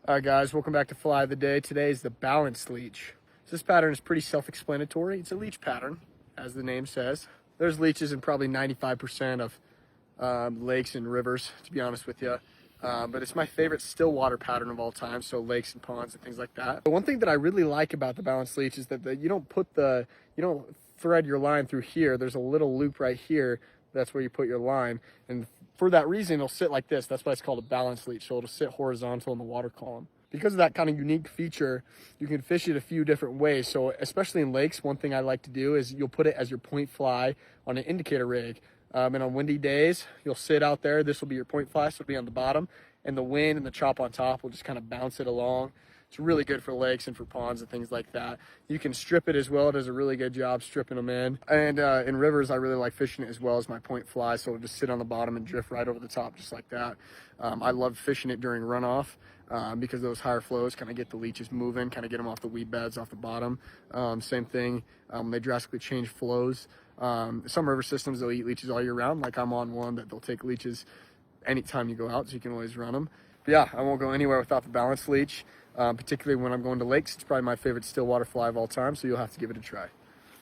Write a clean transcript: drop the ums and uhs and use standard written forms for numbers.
Alright guys, welcome back to Fly of the Day. Today is the Balanced Leech. So this pattern is pretty self-explanatory. It's a leech pattern, as the name says. There's leeches in probably 95% of lakes and rivers, to be honest with you. But it's my favorite still water pattern of all time, so lakes and ponds and things like that. But one thing that I really like about the Balanced Leech is that you don't thread your line through here. There's a little loop right here. That's where you put your line. And for that reason, it'll sit like this. That's why it's called a Balanced Leech. So it'll sit horizontal in the water column. Because of that kind of unique feature, you can fish it a few different ways. So especially in lakes, one thing I like to do is you'll put it as your point fly on an indicator rig. And on windy days, you'll sit out there. This will be your point fly, so it'll be on the bottom. And the wind and the chop on top will just kind of bounce it along. It's really good for lakes and for ponds and things like that. You can strip it as well. It does a really good job stripping them in. And in rivers, I really like fishing it as well as my point fly. So it'll just sit on the bottom and drift right over the top just like that. I love fishing it during runoff because those higher flows kind of get the leeches moving, kind of get them off the weed beds off the bottom. Same thing, they drastically change flows. Some river systems, they'll eat leeches all year round. Like I'm on one that they'll take leeches anytime you go out, so you can always run them. But yeah, I won't go anywhere without the Balanced Leech. Particularly when I'm going to lakes. It's probably my favorite still water fly of all time, so you'll have to give it a try.